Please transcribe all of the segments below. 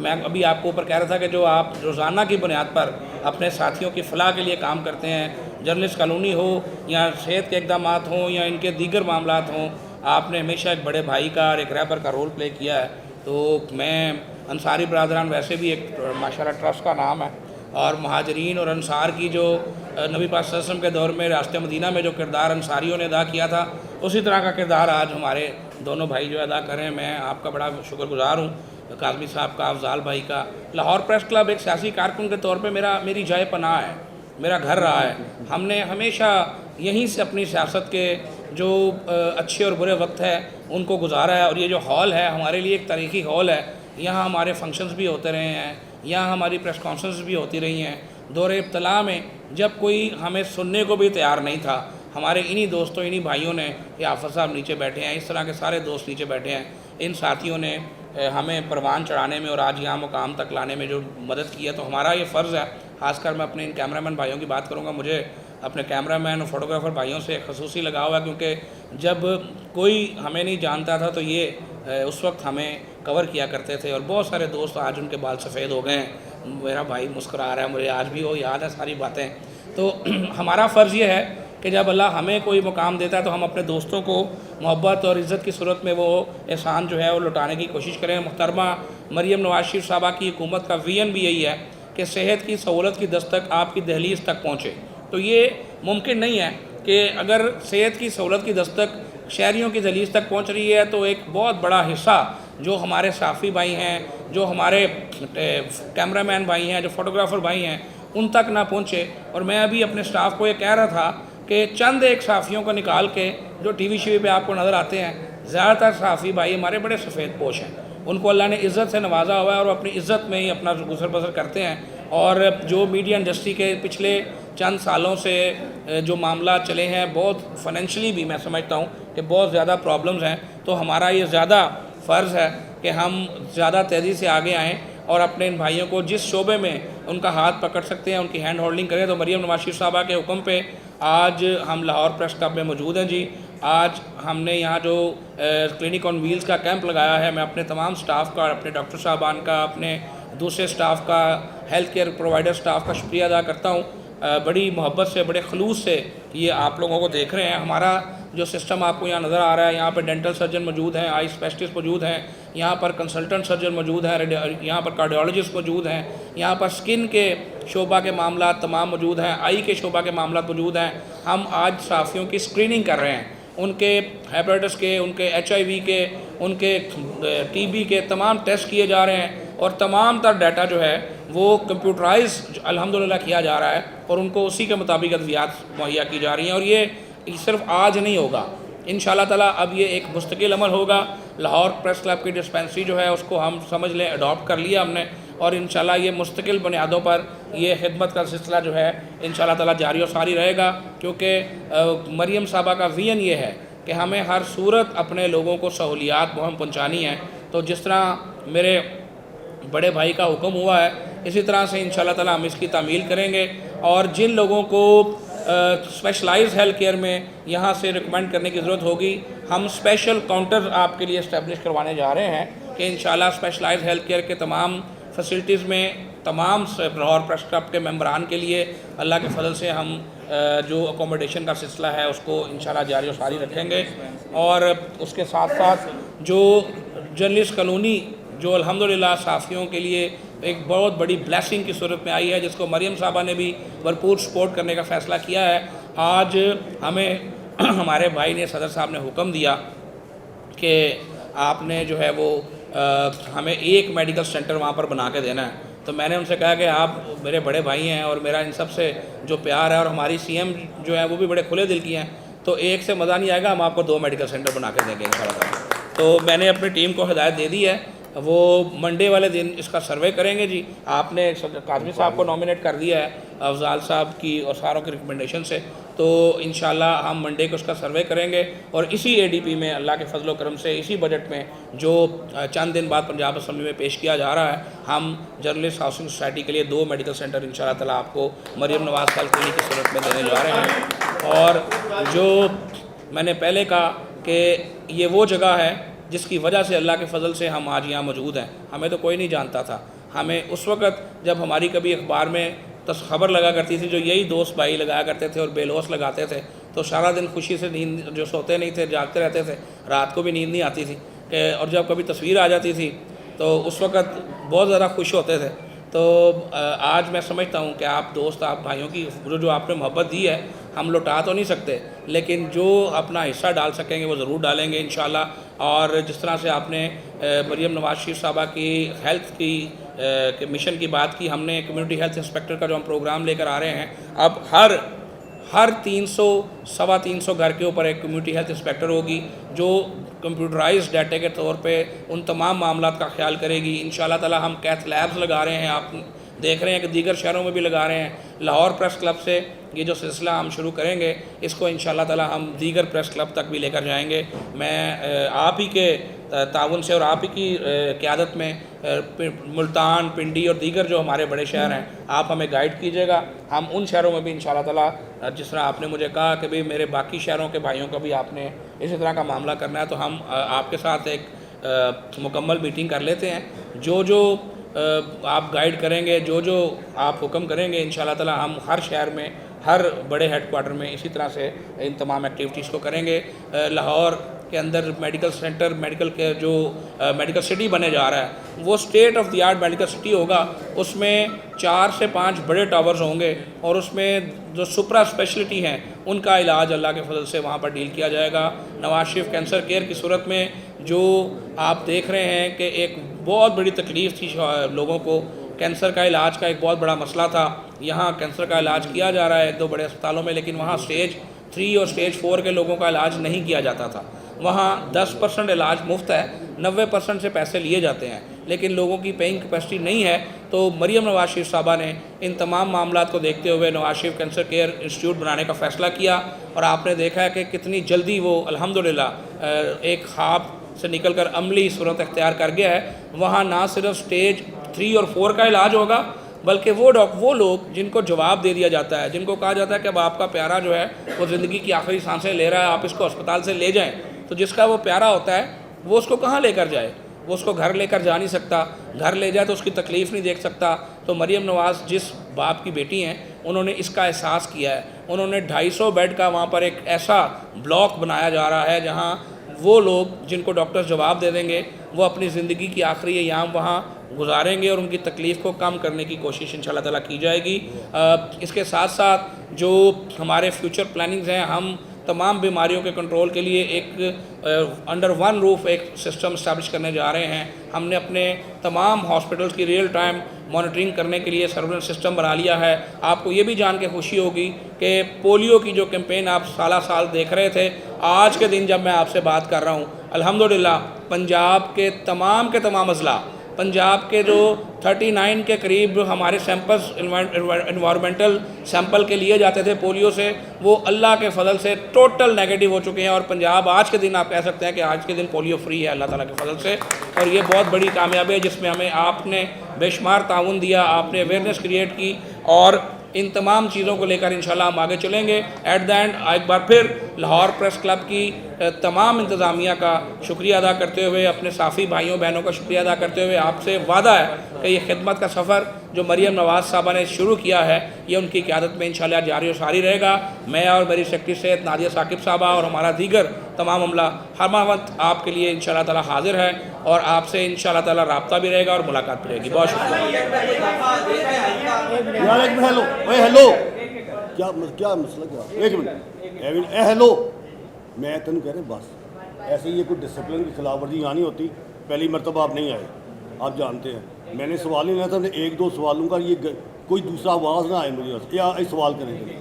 میں ابھی آپ کو اوپر کہہ رہا تھا کہ جو آپ روزانہ کی بنیاد پر اپنے ساتھیوں کی فلاح کے لیے کام کرتے ہیں، جرنلسٹ کالونی ہو یا صحت کے اقدامات ہوں یا ان کے دیگر معاملات ہوں، آپ نے ہمیشہ ایک بڑے بھائی کا اور ایک رہبر کا رول پلے کیا ہے. تو میں انصاری برادران ویسے بھی ایک ماشاءاللہ ٹرسٹ کا نام ہے، اور مہاجرین اور انصار کی جو نبی پاک صلی اللہ علیہ وسلم کے دور میں راستہ مدینہ میں جو کردار انصاریوں نے ادا کیا تھا، اسی طرح کا کردار آج ہمارے دونوں بھائی جو ادا کریں. میں آپ کا بڑا شکر گزار ہوں، کاظمی صاحب کا، افضال بھائی کا. لاہور پریس کلب ایک سیاسی کارکن کے طور پہ میری جائے پناہ ہے، میرا گھر رہا ہے. ہم نے ہمیشہ یہیں سے اپنی سیاست کے جو اچھے اور برے وقت ہے ان کو گزارا ہے. اور یہ جو ہال ہے ہمارے لیے ایک تاریخی ہال ہے. یہاں ہمارے فنکشنز بھی ہوتے رہے ہیں، یہاں ہماری پریس کانفرنس بھی ہوتی رہی ہیں. دور ابتلا میں جب کوئی ہمیں سننے کو بھی تیار نہیں تھا، ہمارے انہی دوستوں، انہی بھائیوں نے، یہ آفت صاحب نیچے بیٹھے ہیں، اس طرح کے سارے دوست نیچے بیٹھے ہیں، ان ساتھیوں نے ہمیں پروان چڑھانے میں اور آج یہاں مقام تک لانے میں جو مدد کی ہے. تو ہمارا یہ فرض ہے، خاص کر میں اپنے ان کیمرہ مین بھائیوں کی بات کروں گا. مجھے اپنے کیمرہ مین اور فوٹوگرافر بھائیوں سے خصوصی لگاؤ ہے، کیونکہ جب کوئی ہمیں نہیں جانتا تھا تو یہ اس وقت ہمیں کور کیا کرتے تھے. اور بہت سارے دوست آج ان کے بال سفید ہو گئے ہیں. میرا بھائی مسکرا رہا ہے، مجھے آج بھی وہ یاد ہے ساری باتیں. تو ہمارا فرض یہ ہے کہ جب اللہ ہمیں کوئی مقام دیتا ہے تو ہم اپنے دوستوں کو محبت اور عزت کی صورت میں وہ احسان جو ہے وہ لوٹانے کی کوشش کریں. محترمہ مریم نواز شریف صاحبہ کی حکومت کا ویژن بھی یہی ہے کہ صحت کی سہولت کی دستک آپ کی دہلیز تک پہنچے. تو یہ ممکن نہیں ہے کہ اگر صحت کی سہولت کی دستک شہریوں کی دہلیز تک پہنچ رہی ہے تو ایک بہت بڑا حصہ جو ہمارے صحافی بھائی ہیں، جو ہمارے کیمرہ مین بھائی ہیں، جو فوٹوگرافر بھائی ہیں، ان تک نہ پہنچے. اور میں ابھی اپنے سٹاف کو یہ کہہ رہا تھا کہ چند ایک صحافیوں کو نکال کے جو ٹی وی شیوی پہ آپ کو نظر آتے ہیں، زیادہ تر صحافی بھائی ہمارے بڑے سفید پوش ہیں. ان کو اللہ نے عزت سے نوازا ہوا ہے اور اپنی عزت میں ہی اپنا گزر بسر کرتے ہیں. اور جو میڈیا انڈسٹری کے پچھلے چند سالوں سے جو معاملات چلے ہیں، بہت فائنینشلی بھی میں سمجھتا ہوں کہ بہت زیادہ پرابلمز ہیں. تو ہمارا یہ زیادہ فرض ہے کہ ہم زیادہ تیزی سے آگے آئیں اور اپنے ان بھائیوں کو جس شعبے میں ان کا ہاتھ پکڑ سکتے ہیں ان کی ہینڈ ہولڈنگ کریں. تو مریم نواز شریف صاحبہ کے حکم پہ آج ہم لاہور پریس کلب میں موجود ہیں جی. آج ہم نے یہاں جو کلینک آن ویلز کا کیمپ لگایا ہے، میں اپنے تمام سٹاف کا، اپنے ڈاکٹر صاحبان کا، اپنے دوسرے سٹاف کا، ہیلتھ کیئر پرووائڈر سٹاف کا شکریہ ادا کرتا ہوں. بڑی محبت سے، بڑے خلوص سے یہ آپ لوگوں کو دیکھ رہے ہیں. ہمارا جو سسٹم آپ کو یہاں نظر آ رہا ہے، یہاں پر ڈینٹل سرجن موجود ہیں، آئی اسپیشلسٹ موجود ہیں، یہاں پر کنسلٹنٹ سرجن موجود ہیں، یہاں پر کارڈیولوجسٹ موجود ہیں، یہاں پر سکن کے شعبہ کے معاملات تمام موجود ہیں، آئی کے شعبہ کے معاملات موجود ہیں. ہم آج صحافیوں کی اسکریننگ کر رہے ہیں، ان کے ہیپیٹائٹس کے، ان کے HIV کے، ان کے TB کے تمام ٹیسٹ کیے جا رہے ہیں. اور تمام تر ڈیٹا جو ہے وہ کمپیوٹرائز الحمدللہ کیا جا رہا ہے اور ان کو اسی کے مطابق ادویات مہیا کی جا رہی ہیں. اور یہ صرف آج نہیں ہوگا انشاءاللہ تعالیٰ، اب یہ ایک مستقل عمل ہوگا. لاہور پریس کلب کی ڈسپینسری جو ہے اس کو ہم سمجھ لیں اڈاپٹ کر لیا ہم نے، اور انشاءاللہ یہ مستقل بنیادوں پر یہ خدمت کا سلسلہ جو ہے انشاءاللہ تعالیٰ جاری و ساری رہے گا. کیونکہ مریم صاحبہ کا ویژن یہ ہے کہ ہمیں ہر صورت اپنے لوگوں کو سہولیات مہم پہنچانی ہے. تو جس طرح میرے بڑے بھائی کا حکم ہوا ہے، اسی طرح سے انشاءاللہ تعالیٰ ہم اس کی تعمیل کریں گے. اور جن لوگوں کو اسپیشلائز ہیلتھ کیئر میں یہاں سے ریکمینڈ کرنے کی ضرورت ہوگی، ہم اسپیشل کاؤنٹر آپ کے لیے اسٹیبلش کروانے جا رہے ہیں کہ انشاءاللہ اسپیشلائز ہیلتھ کیئر کے تمام فیسلٹیز میں تمام لاہور پریس کلب کے ممبران کے لیے اللہ کے فضل سے ہم جو اکوموڈیشن کا سلسلہ ہے اس کو انشاءاللہ جاری و ساری رکھیں گے. اور اس کے ساتھ ساتھ جو جرنلسٹ کالونی جو الحمدللہ صحافیوں کے لیے ایک بہت بڑی بلیسنگ کی صورت میں آئی ہے، جس کو مریم صاحبہ نے بھی بھرپور سپورٹ کرنے کا فیصلہ کیا ہے. آج ہمیں ہمارے بھائی نے، صدر صاحب نے حکم دیا کہ آپ نے جو ہے وہ ہمیں ایک میڈیکل سینٹر وہاں پر بنا کے دینا ہے. تو میں نے ان سے کہا کہ آپ میرے بڑے بھائی ہیں اور میرا ان سب سے جو پیار ہے، اور ہماری CM جو ہے وہ بھی بڑے کھلے دل کی ہیں، تو ایک سے مزہ نہیں آئے گا، ہم آپ کو 2 میڈیکل سینٹر بنا کے دیں گے انشاءاللہ. تو میں نے اپنی ٹیم کو ہدایت دے دی ہے، وہ منڈے والے دن اس کا سروے کریں گے جی. آپ نے کاظمی صاحب کو نامینیٹ کر دیا ہے افضال صاحب کی اور ساروں کی ریکمنڈیشن سے. تو انشاءاللہ ہم منڈے کو اس کا سروے کریں گے اور اسی ADP میں اللہ کے فضل و کرم سے اسی بجٹ میں جو چند دن بعد پنجاب اسمبلی میں پیش کیا جا رہا ہے، ہم جرنلسٹ ہاؤسنگ سوسائٹی کے لیے 2 میڈیکل سینٹر انشاءاللہ تعالیٰ آپ کو مریم نواز کلینک کی صورت میں دینے جا رہے ہیں. اور جو میں نے پہلے کہا کہ یہ وہ جگہ ہے جس کی وجہ سے اللہ کے فضل سے ہم آج یہاں موجود ہیں. ہمیں تو کوئی نہیں جانتا تھا، ہمیں اس وقت جب ہماری کبھی اخبار میں خبر لگا کرتی تھی، جو یہی دوست بھائی لگایا کرتے تھے اور بے لوث لگاتے تھے، تو سارا دن خوشی سے نیند جو سوتے نہیں تھے، جاگتے رہتے تھے، رات کو بھی نیند نہیں آتی تھی اور جب کبھی تصویر آ جاتی تھی تو اس وقت بہت زیادہ خوش ہوتے تھے۔ تو آج میں سمجھتا ہوں کہ آپ دوست، آپ بھائیوں کی جو آپ نے محبت دی ہے ہم لوٹا تو نہیں سکتے، لیکن جو اپنا حصہ ڈال سکیں گے وہ ضرور ڈالیں گے انشاءاللہ۔ اور جس طرح سے آپ نے مریم نواز شریف صاحبہ کی ہیلتھ کی مشن کی بات کی، ہم نے کمیونٹی ہیلتھ انسپیکٹر کا جو ہم پروگرام لے کر آ رہے ہیں، اب ہر 300 سوا 300 گھر کے اوپر ایک کمیونٹی ہیلتھ انسپیکٹر ہوگی جو کمپیوٹرائز ڈیٹا کے طور پہ ان تمام معاملات کا خیال کرے گی۔ انشاءاللہ تعالی ہم کیتھ لیبز لگا رہے ہیں، آپ دیکھ رہے ہیں کہ دیگر شہروں میں بھی لگا رہے ہیں۔ لاہور پریس کلب سے یہ جو سلسلہ ہم شروع کریں گے، اس کو انشاءاللہ تعالی ہم دیگر پریس کلب تک بھی لے کر جائیں گے۔ میں آپ ہی کے تعاون سے اور آپ ہی کی قیادت میں ملتان، پنڈی اور دیگر جو ہمارے بڑے شہر ہیں، آپ ہمیں گائیڈ کیجیے گا۔ ہم ان شہروں میں بھی انشاءاللہ تعالی، جس طرح آپ نے مجھے کہا کہ بھی میرے باقی شہروں کے بھائیوں کا بھی آپ نے اسی طرح کا معاملہ کرنا ہے، تو ہم آپ کے ساتھ ایک مکمل میٹنگ کر لیتے ہیں۔ جو آپ گائیڈ کریں گے، جو آپ حکم کریں گے، انشاءاللہ تعالی ہم ہر شہر میں، ہر بڑے ہیڈ کوارٹر میں اسی طرح سے ان تمام ایکٹیویٹیز کو کریں گے۔ لاہور کے اندر میڈیکل سینٹر، میڈیکل کے جو میڈیکل سٹی بنے جا رہا ہے، وہ state of the art medical city ہوگا۔ اس میں 4 سے 5 بڑے ٹاورز ہوں گے اور اس میں جو سپرا اسپیشلٹی ہیں ان کا علاج اللہ کے فضل سے وہاں پر ڈیل کیا جائے گا۔ نواز شریف کینسر کیئر کی صورت میں جو آپ دیکھ رہے ہیں کہ ایک بہت بڑی تکلیف تھی لوگوں کو، کینسر کا علاج کا ایک بہت بڑا مسئلہ تھا۔ یہاں کینسر کا علاج کیا جا رہا ہے 1-2 بڑے اسپتالوں میں، لیکن وہاں سٹیج 3 اور سٹیج 4 کے لوگوں کا علاج نہیں کیا جاتا تھا۔ وہاں 10% علاج مفت ہے، 90% سے پیسے لیے جاتے ہیں، لیکن لوگوں کی پیئنگ کیپیسٹی نہیں ہے۔ تو مریم نواز شریف صاحبہ نے ان تمام معاملات کو دیکھتے ہوئے Nawaz Sharif cancer care institute بنانے کا فیصلہ کیا، اور آپ نے دیکھا ہے کہ کتنی جلدی وہ الحمدللہ ایک خواب سے نکل کر عملی صورت اختیار کر گیا ہے۔ وہاں نہ صرف سٹیج 3 اور 4 کا علاج ہوگا، بلکہ وہ لوگ جن کو جواب دے دیا جاتا ہے، جن کو کہا جاتا ہے کہ اب آپ کا پیارا جو ہے وہ زندگی کی آخری سانسیں لے رہا ہے، آپ اس کو اسپتال سے لے جائیں، تو جس کا وہ پیارا ہوتا ہے وہ اس کو کہاں لے کر جائے؟ وہ اس کو گھر لے کر جا نہیں سکتا، گھر لے جائے تو اس کی تکلیف نہیں دیکھ سکتا۔ تو مریم نواز جس باپ کی بیٹی ہیں، انہوں نے اس کا احساس کیا ہے۔ انہوں نے 250 بیڈ کا وہاں پر ایک ایسا بلاک بنایا جا رہا ہے جہاں وہ لوگ جن کو ڈاکٹر جواب دے دیں گے، وہ اپنی زندگی کی آخری ایام وہاں گزاریں گے اور ان کی تکلیف کو کم کرنے کی کوشش انشاءاللہ تعالیٰ کی جائے گی۔ اس کے ساتھ ساتھ جو ہمارے فیوچر پلاننگز ہیں، ہم تمام بیماریوں کے کنٹرول کے لیے ایک انڈر ون روف ایک سسٹم اسٹیبلش کرنے جا رہے ہیں۔ ہم نے اپنے تمام ہاسپٹلس کی ریئل ٹائم مانیٹرنگ کرنے کے لیے سرویلنس سسٹم بنا لیا ہے۔ آپ کو یہ بھی جان کے خوشی ہوگی کہ پولیو کی جو کیمپین آپ سالہ سال دیکھ رہے تھے، آج کے دن جب میں آپ سے بات کر رہا ہوں، الحمدللہ پنجاب کے تمام اضلاع، پنجاب کے جو 39 کے قریب ہمارے سیمپلز انوائرمنٹل سیمپل کے لیے جاتے تھے پولیو سے، وہ اللہ کے فضل سے ٹوٹل نیگیٹو ہو چکے ہیں، اور پنجاب آج کے دن آپ کہہ سکتے ہیں کہ آج کے دن پولیو فری ہے اللہ تعالیٰ کے فضل سے۔ اور یہ بہت بڑی کامیابی ہے جس میں ہمیں آپ نے بے شمار تعاون دیا، آپ نے اویئرنیس کریٹ کی، اور ان تمام چیزوں کو لے کر انشاءاللہ ہم آگے چلیں گے۔ ایٹ دا اینڈ ایک بار پھر لاہور پریس کلب کی تمام انتظامیہ کا شکریہ ادا کرتے ہوئے، اپنے صحافی بھائیوں بہنوں کا شکریہ ادا کرتے ہوئے، آپ سے وعدہ ہے کہ یہ خدمت کا سفر جو مریم نواز صاحبہ نے شروع کیا ہے، یہ ان کی قیادت میں انشاءاللہ جاری و ساری رہے گا۔ میں اور میری سیکرٹری صحت نادیہ ثاقب صاحبہ اور ہمارا دیگر تمام عملہ ہر وقت آپ کے لیے انشاءاللہ تعالیٰ حاضر ہے، اور آپ سے انشاءاللہ تعالیٰ رابطہ بھی رہے گا اور ملاقات بھی رہے گی۔ بہت شکریہ۔ ہیلو کیا مسئلہ کیا؟ ایک منٹ، ہیلو، میں تینوں کہہ رہا ہوں بس ایسے یہ کوئی ڈسپلن کی خلاف ورزی یہاں نہیں ہوتی۔ پہلی مرتبہ آپ نہیں آئے، آپ جانتے ہیں میں نے سوال نہیں لیا تھا، 1-2 سوالوں کا، یہ کوئی دوسرا آواز نہ آئے مجھے یا سوال کرنے کے لیے۔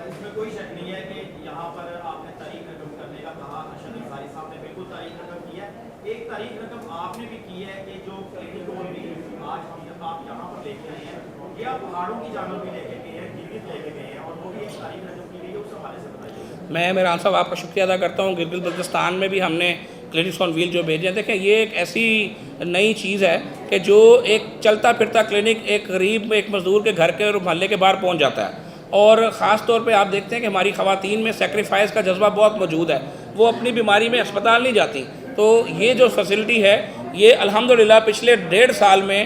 اس میں کوئی شک نہیں ہے کہ یہاں پر آپ نے تاریخ رقم کرنے کا کہا، ارشد انصاری صاحب نے بالکل تاریخ رقم کی ہے۔ ایک تاریخ رقم آپ نے بھی کی ہے کہ جو کلینک بھی آج آپ یہاں پر لے کے آئے ہیں، یہ آپ پہاڑوں کی جانب بھی لے کے گئے ہیں، گلگت لے کے گئے ہیں، اور وہ بھی ایک تاریخ رقم کی گئی ہے، اس حوالے سے بتائیے۔ میں عمران صاحب آپ کا شکریہ ادا کرتا ہوں۔ گلگت بلتستان میں بھی ہم نے کلینکس آن ویل جو بھیجے ہیں، دیکھیں یہ ایک ایسی نئی چیز ہے کہ جو ایک چلتا پھرتا کلینک ایک غریب ایک مزدور کے گھر کے اور محلے کے باہر پہنچ جاتا ہے، اور خاص طور پہ آپ دیکھتے ہیں کہ ہماری خواتین میں سیکریفائس کا جذبہ بہت موجود ہے، وہ اپنی بیماری میں اسپتال نہیں جاتی۔ تو یہ جو فیسلٹی ہے، یہ الحمدللہ پچھلے 1.5 سال میں